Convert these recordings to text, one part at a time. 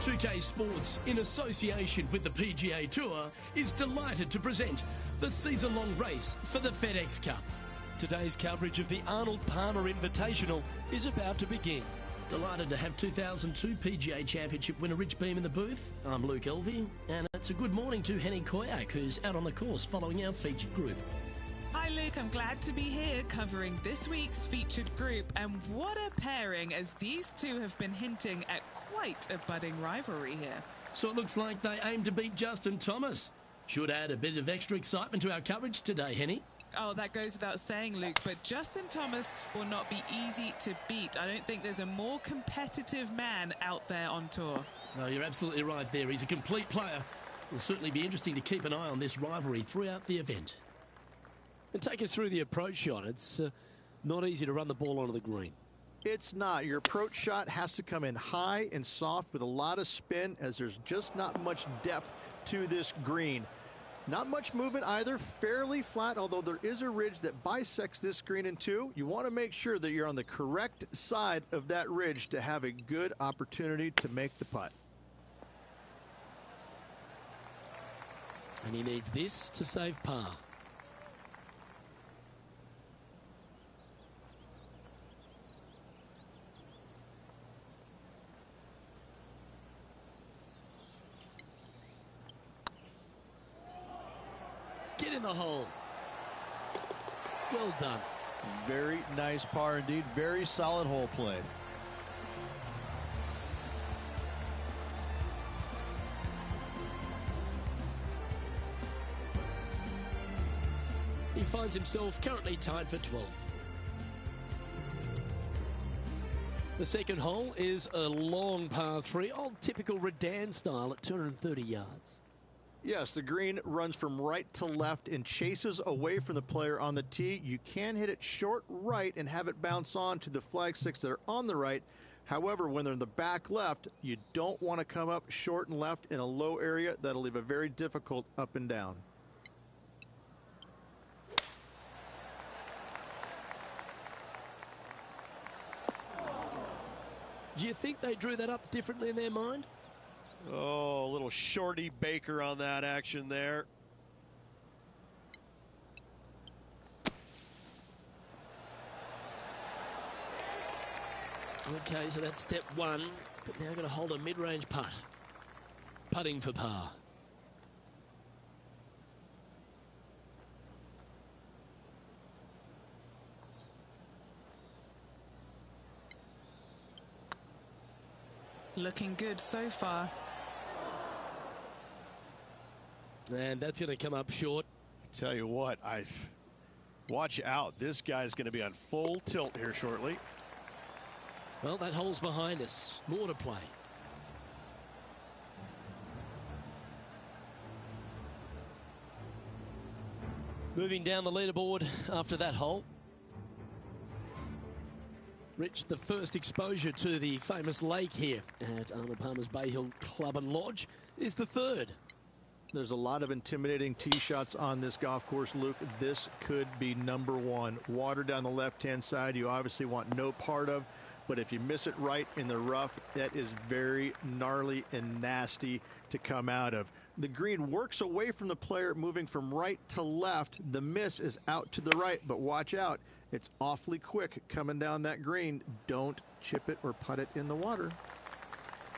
2K Sports, in association with the PGA Tour, is delighted to present the season-long race for the FedEx Cup. Today's coverage of the Arnold Palmer Invitational is about to begin. Delighted to have 2002 PGA Championship winner Rich Beem in the booth. I'm Luke Elvey, and it's a good morning to Henny Koyak, who's out on the course following our featured group. Hi Luke, I'm glad to be here covering this week's featured group, and what a pairing, as these two have been hinting at quite a budding rivalry here. So it looks like they aim to beat Justin Thomas. Should add a bit of extra excitement to our coverage today, Henny. Oh, that goes without saying, Luke, but Justin Thomas will not be easy to beat. I don't think there's a more competitive man out there on tour. No, you're absolutely right there. He's a complete player. It'll certainly be interesting to keep an eye on this rivalry throughout the event. And take us through the approach shot. It's not easy to run the ball onto the green. It's not. Your approach shot has to come in high and soft with a lot of spin, as there's just not much depth to this green. Not much movement either, fairly flat, although there is a ridge that bisects this green in two. You want to make sure that you're on the correct side of that ridge to have a good opportunity to make the putt. And he needs this to save par. Get in the hole. Well done. Very nice par indeed. Very solid hole play. He finds himself currently tied for 12th. The second hole is a long par 3, old typical Redan style at 230 yards. Yes, the green runs from right to left and chases away from the player on the tee. You can hit it short right and have it bounce on to the flag sticks that are on the right. However, when they're in the back left, you don't want to come up short and left in a low area. That'll leave a very difficult up and down. Do you think they drew that up differently in their mind? Oh, a little shorty Baker on that action there. Okay, so that's step one, but now going to hold a mid-range putt. Putting for par. Looking good so far. And that's going to come up short. Tell you what, watch out. This guy's going to be on full tilt here shortly. Well, that hole's behind us. More to play. Moving down the leaderboard after that hole. Rich, the first exposure to the famous lake here at Arnold Palmer's Bay Hill Club and Lodge is the third. There's a lot of intimidating tee shots on this golf course, Luke. This could be number one. Water down the left-hand side, you obviously want no part of, but if you miss it right in the rough, that is very gnarly and nasty to come out of. The green works away from the player, moving from right to left. The miss is out to the right, but watch out. It's awfully quick coming down that green. Don't chip it or putt it in the water.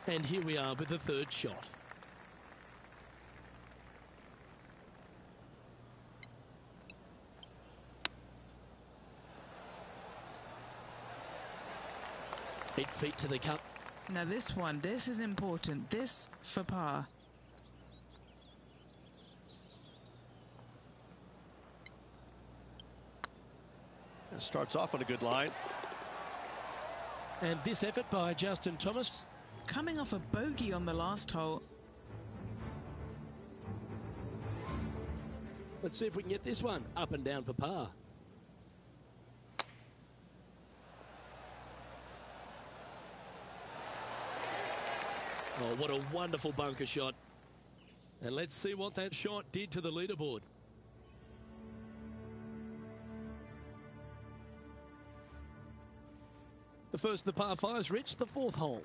And here we are with the third shot. Eight feet to the cup. Now this one, this is important. This for par. That starts off on a good line. And this effort by Justin Thomas. Coming off a bogey on the last hole. Let's see if we can get this one up and down for par. Oh, what a wonderful bunker shot. And let's see what that shot did to the leaderboard. The first of the par fives, Rich, the fourth hole.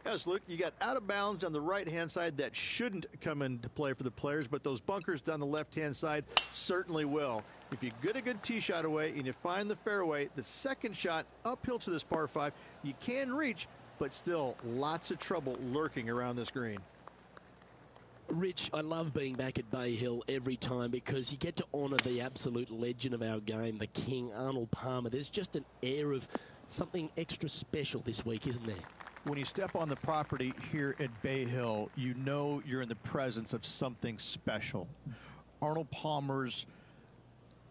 Yes, Luke, you got out of bounds on the right-hand side that shouldn't come into play for the players, but those bunkers down the left-hand side certainly will. If you get a good tee shot away and you find the fairway, the second shot uphill to this par 5, you can reach, but still lots of trouble lurking around this green. Rich, I love being back at Bay Hill every time because you get to honour the absolute legend of our game, the king, Arnold Palmer. There's just an air of something extra special this week, isn't there? When you step on the property here at Bay Hill, you know you're in the presence of something special. Arnold Palmer's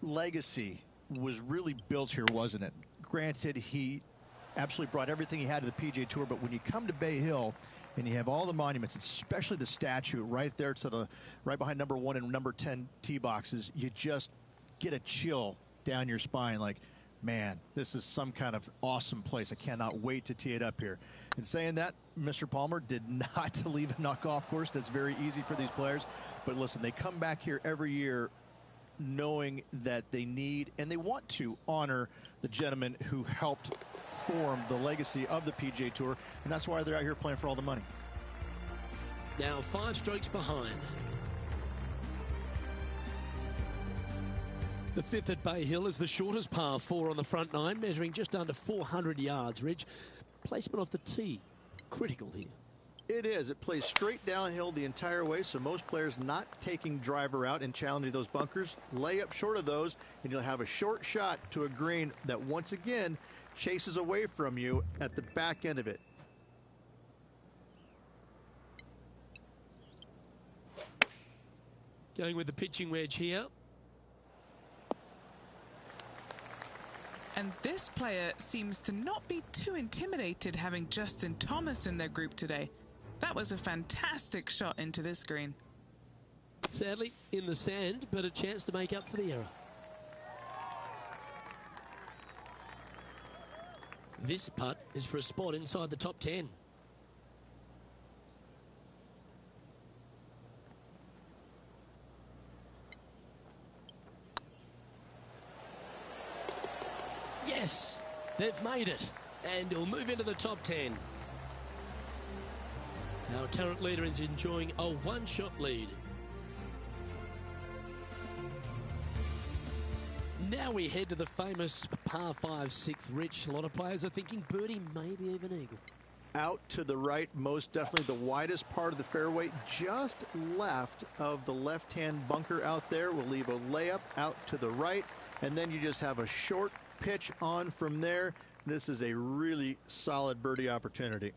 legacy was really built here, wasn't it? Granted, he absolutely brought everything he had to the PGA Tour, but when you come to Bay Hill and you have all the monuments, especially the statue right there to the right behind number 1 and number 10 tee boxes, you just get a chill down your spine like, man, this is some kind of awesome place. I cannot wait to tee it up here. And saying that, Mr. Palmer did not leave a golf course. That's very easy for these players. But listen, they come back here every year knowing that they need and they want to honor the gentleman who helped form the legacy of the PGA Tour, and that's why they're out here playing for all the money. Now 5 strokes behind. The 5th at Bay Hill is the shortest par 4 on the front 9, measuring just under 400 yards, Ridge. Placement off the tee, critical here. It is. It plays straight downhill the entire way, so most players not taking driver out and challenging those bunkers. Lay up short of those, and you'll have a short shot to a green that once again chases away from you at the back end of it. Going with the pitching wedge here. And this player seems to not be too intimidated having Justin Thomas in their group today. That was a fantastic shot into this green. Sadly, in the sand, but a chance to make up for the error. This putt is for a spot inside the top 10. Yes, they've made it, and he'll move into the top 10. Our current leader is enjoying a one-shot lead. Now we head to the famous par 5 6th, Rich. A lot of players are thinking birdie, maybe even eagle. Out to the right, most definitely the widest part of the fairway, just left of the left-hand bunker out there. We'll leave a layup out to the right, and then you just have a short pitch on from there. This is a really solid birdie opportunity.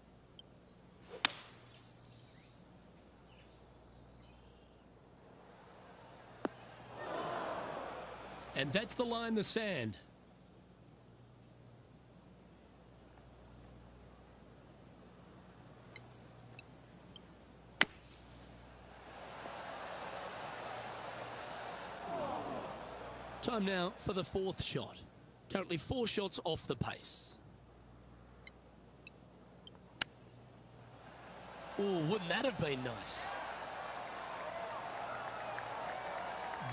And that's the line in the sand. Time now for the 4th shot. Currently 4 shots off the pace. Oh, wouldn't that have been nice?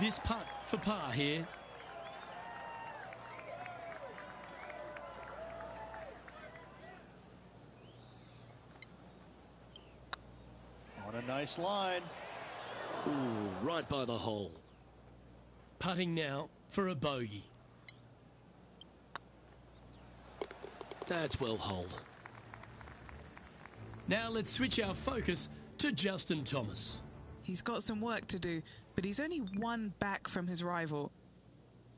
This putt for par here. On a nice line. Ooh, right by the hole. Putting now for a bogey. That's well holed. Now let's switch our focus to Justin Thomas. He's got some work to do, but he's only 1 back from his rival.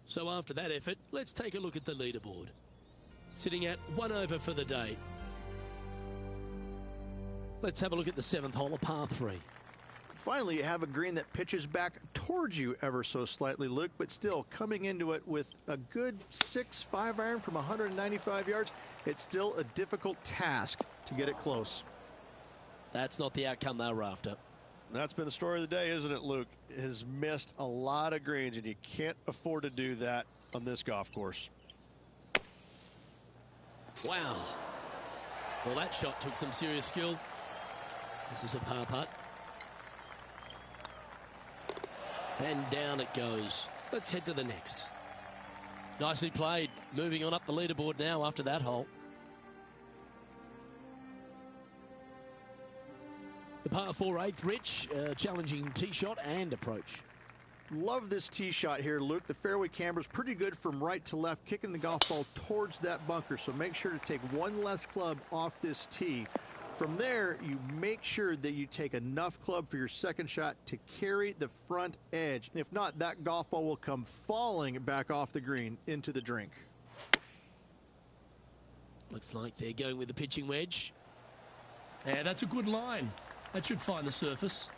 So after that effort, let's take a look at the leaderboard. Sitting at 1 over for the day. Let's have a look at the 7th hole, a par 3. Finally, you have a green that pitches back towards you ever so slightly, Luke, but still coming into it with a good 6-5 iron from 195 yards. It's still a difficult task to get it close. That's not the outcome they were after. That's been the story of the day, isn't it, Luke? Has missed a lot of greens, and you can't afford to do that on this golf course. Wow. Well, that shot took some serious skill. This is a par putt. And down it goes. Let's head to the next. Nicely played. Moving on up the leaderboard now after that hole. The par 4 8th, Rich, challenging tee shot and approach. Love this tee shot here, Luke. The fairway camber is pretty good from right to left, kicking the golf ball towards that bunker. So make sure to take one less club off this tee. From there, you make sure that you take enough club for your second shot to carry the front edge. If not, that golf ball will come falling back off the green into the drink. Looks like they're going with the pitching wedge. Yeah, that's a good line. That should find the surface.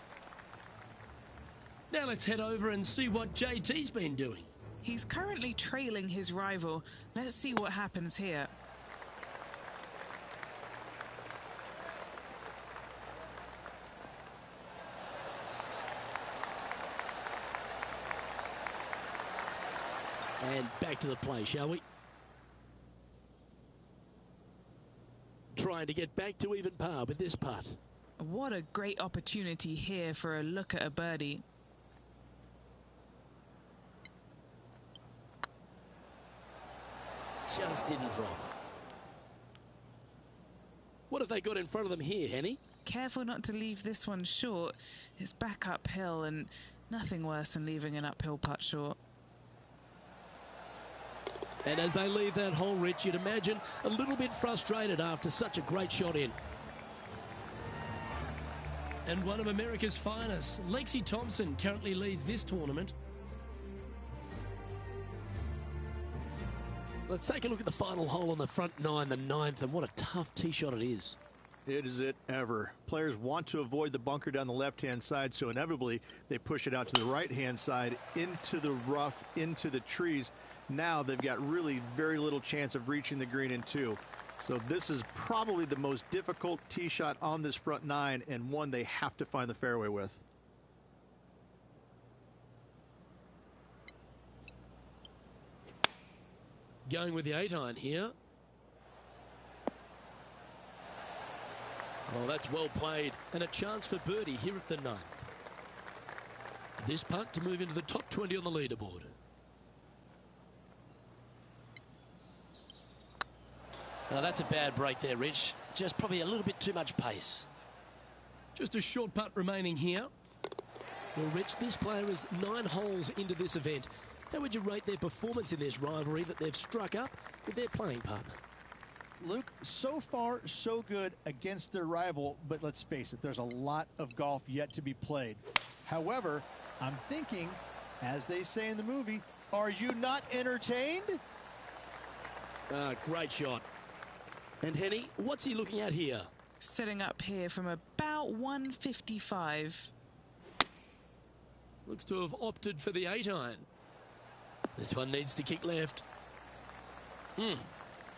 Now let's head over and see what JT's been doing. He's currently trailing his rival. Let's see what happens here. And back to the play, shall we? Trying to get back to even par with this putt. What a great opportunity here for a look at a birdie. Just didn't drop. What have they got in front of them here, Henny? Careful not to leave this one short. It's back uphill and nothing worse than leaving an uphill putt short. And as they leave that hole, Rich, you'd imagine a little bit frustrated after such a great shot in. And one of America's finest, Lexi Thompson, currently leads this tournament. Let's take a look at the final hole on the front nine, the 9th, and what a tough tee shot it is. It is it ever. Players want to avoid the bunker down the left-hand side, so inevitably they push it out to the right-hand side, into the rough, into the trees. Now they've got really very little chance of reaching the green in 2. So this is probably the most difficult tee shot on this front 9, and one they have to find the fairway with. Going with the 8-iron here. Oh, that's well played, and a chance for birdie here at the 9th. This putt to move into the top 20 on the leaderboard. Now that's a bad break there, Rich. Just probably a little bit too much pace. Just a short putt remaining here. Well, Rich, this player is 9 holes into this event. How would you rate their performance in this rivalry that they've struck up with their playing partner? Luke, so far, so good against their rival, but let's face it, there's a lot of golf yet to be played. However, I'm thinking, as they say in the movie, are you not entertained? Great shot. And Henny, what's he looking at here? Setting up here from about 155. Looks to have opted for the 8-iron. This one needs to kick left.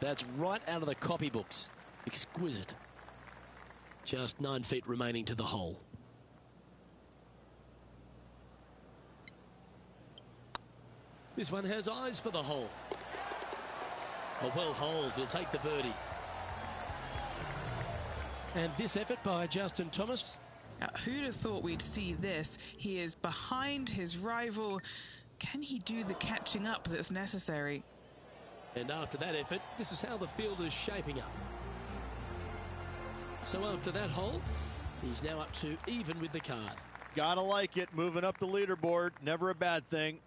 That's right out of the copybooks. Exquisite. Just 9 feet remaining to the hole. This one has eyes for the hole. A well holed, he'll take the birdie. And this effort by Justin Thomas. Now, who'd have thought we'd see this? He is behind his rival. Can he do the catching up that's necessary? And after that effort, this is how the field is shaping up. So after that hole, he's now up to even with the card. Gotta like it, moving up the leaderboard, never a bad thing.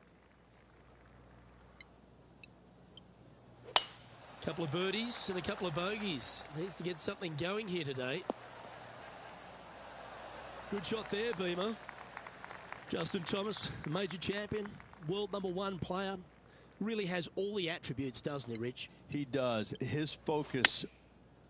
Couple of birdies and a couple of bogeys. Needs to get something going here today. Good shot there, Beamer. Justin Thomas, major champion, world #1 player. Really has all the attributes, doesn't he, Rich? He does. His focus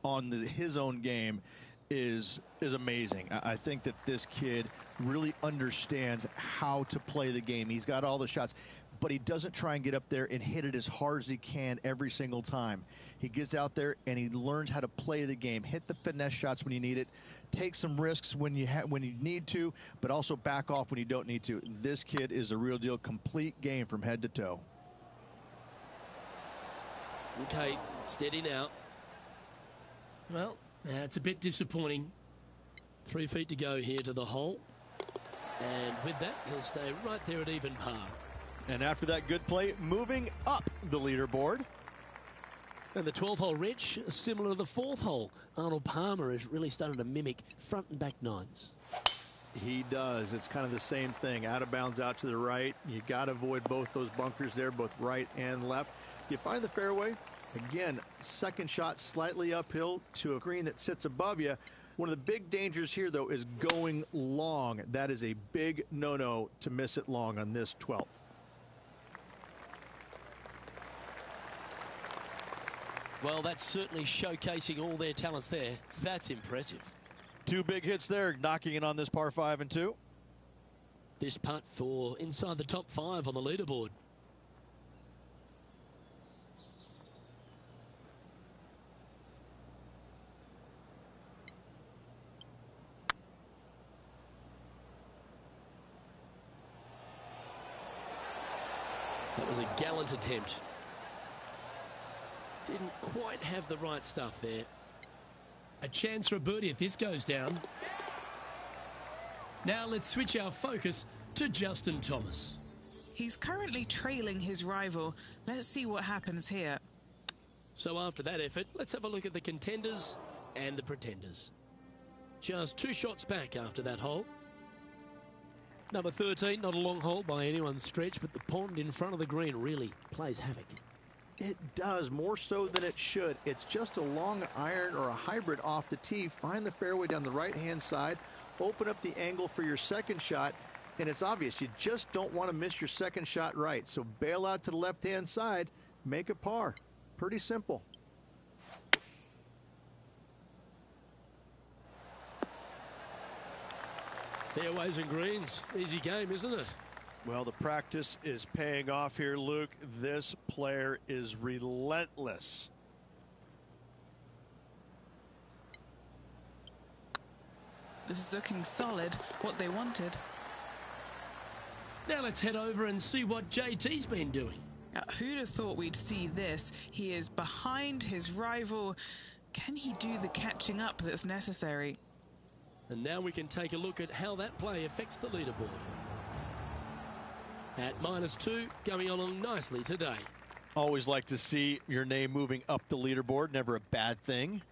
on his own game is amazing. I think that this kid really understands how to play the game. He's got all the shots, but he doesn't try and get up there and hit it as hard as he can every single time. He gets out there and he learns how to play the game, hit the finesse shots when you need it, take some risks when you need to, but also back off when you don't need to. This kid is a real deal, complete game from head to toe. Okay, steady now. Well, that's a bit disappointing. 3 feet to go here to the hole. And with that, he'll stay right there at even par. And after that good play, moving up the leaderboard. And the 12th hole, Rich, similar to the 4th hole. Arnold Palmer has really started to mimic front and back nines. He does. It's kind of the same thing. Out of bounds out to the right. You got to avoid both those bunkers there, both right and left. You find the fairway. Again, second shot slightly uphill to a green that sits above you. One of the big dangers here, though, is going long. That is a big no-no to miss it long on this 12th. Well, that's certainly showcasing all their talents there. That's impressive. Two big hits there, knocking in on this par 5 and 2. This putt for inside the top 5 on the leaderboard. That was a gallant attempt. Didn't quite have the right stuff there. A chance for a birdie if this goes down. Now let's switch our focus to Justin Thomas. He's currently trailing his rival. Let's see what happens here. So after that effort, let's have a look at the contenders and the pretenders. Just 2 shots back after that hole. Number 13, not a long hole by anyone's stretch, but the pond in front of the green really plays havoc. It does, more so than it should. It's just a long iron or a hybrid off the tee. Find the fairway down the right-hand side. Open up the angle for your second shot. And it's obvious, you just don't want to miss your second shot right. So bail out to the left-hand side. Make a par. Pretty simple. Fairways and greens. Easy game, isn't it? Well, the practice is paying off here, Luke. This player is relentless. This is looking solid, what they wanted. Now let's head over and see what JT's been doing. Who'd have thought we'd see this? He is behind his rival. Can he do the catching up that's necessary? And now we can take a look at how that play affects the leaderboard. At -2, going along nicely today. Always like to see your name moving up the leaderboard. Never a bad thing.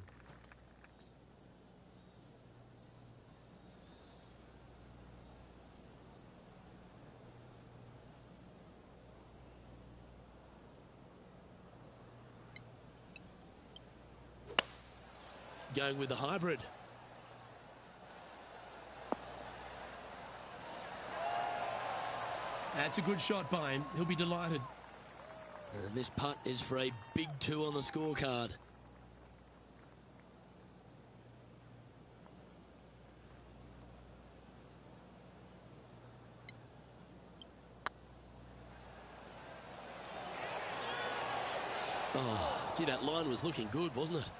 Going with the hybrid. That's a good shot by him. He'll be delighted. And this putt is for a big 2 on the scorecard. Oh, gee, that line was looking good, wasn't it?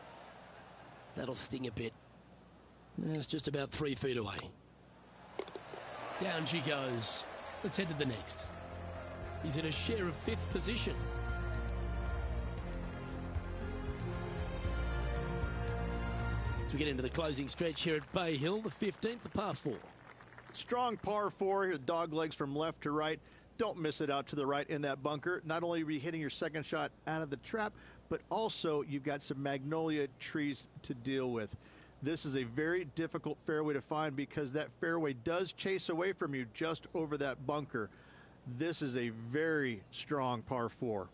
That'll sting a bit. It's just about 3 feet away. Down she goes. Let's head to the next. He's in a share of 5th position. As we get into the closing stretch here at Bay Hill, the 15th, the par 4. Strong par 4, dog legs from left to right. Don't miss it out to the right in that bunker. Not only are you hitting your second shot out of the trap, but also you've got some magnolia trees to deal with. This is a very difficult fairway to find because that fairway does chase away from you just over that bunker. This is a very strong par 4.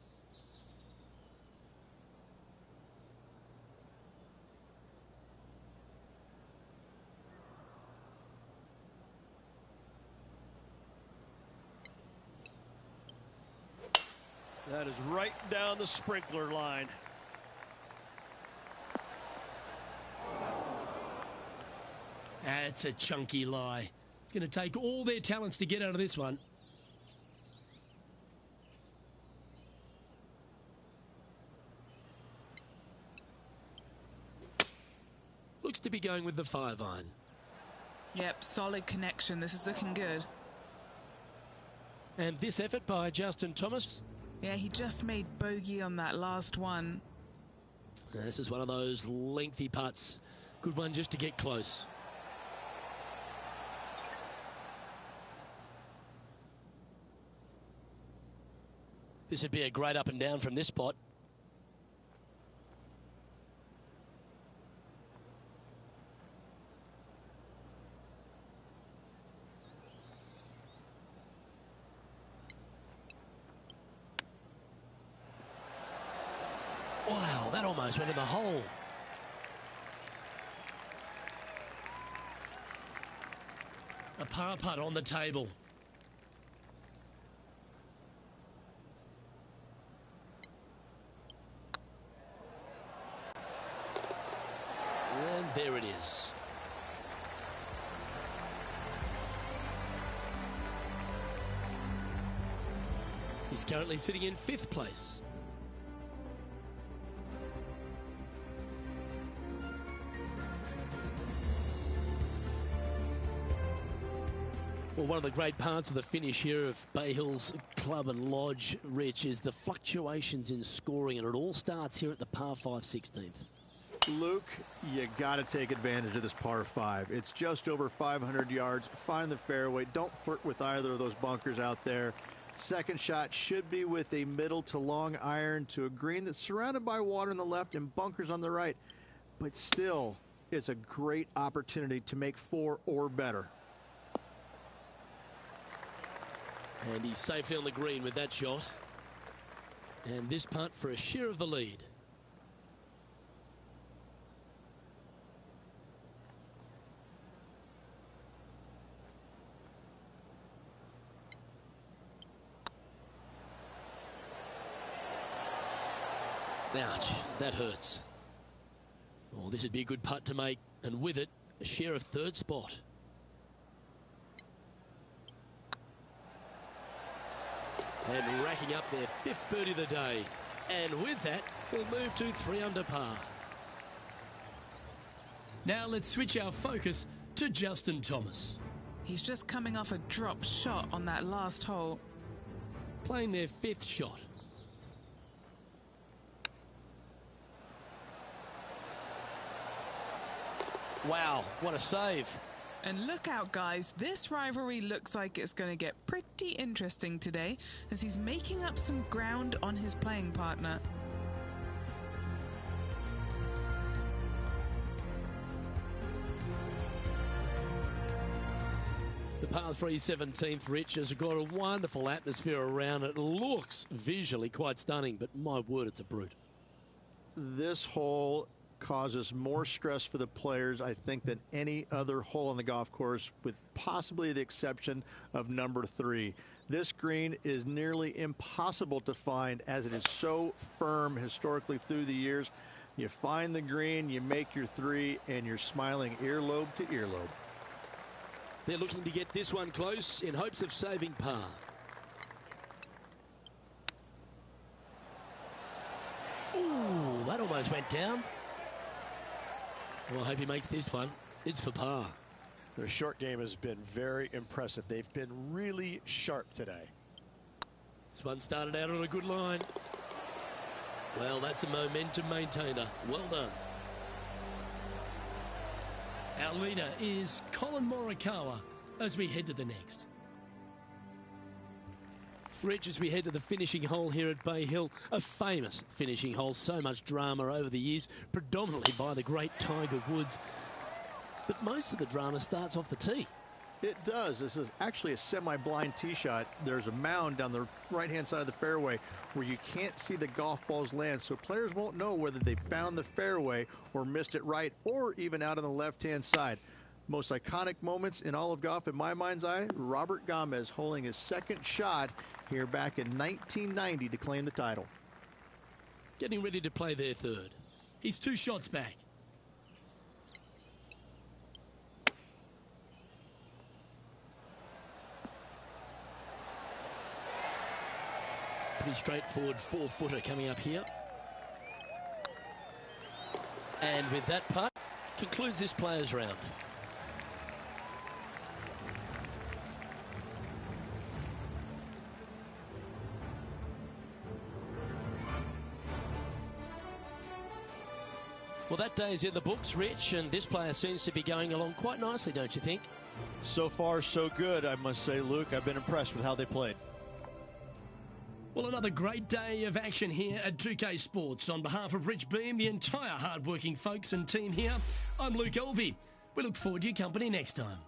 That is right down the sprinkler line. That's a chunky lie. It's going to take all their talents to get out of this one. Looks to be going with the 5-iron. Yep, solid connection. This is looking good. And this effort by Justin Thomas. Yeah, he just made bogey on that last one. This is one of those lengthy putts. Good one just to get close. This would be a great up and down from this spot. that almost went in the hole. A par putt on the table. And there it is. He's currently sitting in 5th place. Well, one of the great parts of the finish here of Bay Hill's Club and Lodge, Rich, is the fluctuations in scoring, and it all starts here at the par 5 16th. Luke, you got to take advantage of this par 5. It's just over 500 yards. Find the fairway. Don't flirt with either of those bunkers out there. Second shot should be with a middle to long iron to a green that's surrounded by water on the left and bunkers on the right. But still, it's a great opportunity to make 4 or better. And he's safely on the green with that shot. And this putt for a share of the lead. Ouch, that hurts. Oh, this would be a good putt to make, and with it, a share of 3rd spot. And racking up their 5th birdie of the day. And with that, we'll move to 3 under par. Now let's switch our focus to Justin Thomas. He's just coming off a drop shot on that last hole. Playing their 5th shot. Wow, what a save. And look out, guys, this rivalry looks like it's going to get pretty interesting today as he's making up some ground on his playing partner. The par 3 17th, Rich, has got a wonderful atmosphere around it. Looks visually quite stunning, but my word, it's a brute. This hole causes more stress for the players, I think, than any other hole on the golf course, with possibly the exception of number 3. This green is nearly impossible to find as it is so firm historically through the years. You find the green, you make your 3, and you're smiling earlobe to earlobe. They're looking to get this one close in hopes of saving par. Ooh, that almost went down. Well, I hope he makes this one. It's for par. Their short game has been very impressive. They've been really sharp today. This one started out on a good line. Well, that's a momentum maintainer. Well done. Our leader is Colin Morikawa as we head to the next. Rich, as we head to the finishing hole here at Bay Hill, a famous finishing hole, so much drama over the years, predominantly by the great Tiger Woods. But most of the drama starts off the tee. It does. This is actually a semi-blind tee shot. There's a mound down the right-hand side of the fairway where you can't see the golf balls land, so players won't know whether they found the fairway or missed it right, or even out on the left-hand side. Most iconic moments in all of golf, in my mind's eye, Robert Gomez holding his 2nd shot here back in 1990 to claim the title. Getting ready to play their 3rd. He's 2 shots back. Pretty straightforward 4-footer coming up here. And with that putt, concludes this players' round. Well, that day is in the books, Rich, and this player seems to be going along quite nicely, don't you think? So far, so good, I must say, Luke. I've been impressed with how they played. Well, another great day of action here at 2K Sports. On behalf of Rich Beam, the entire hard-working folks and team here, I'm Luke Elvey. We look forward to your company next time.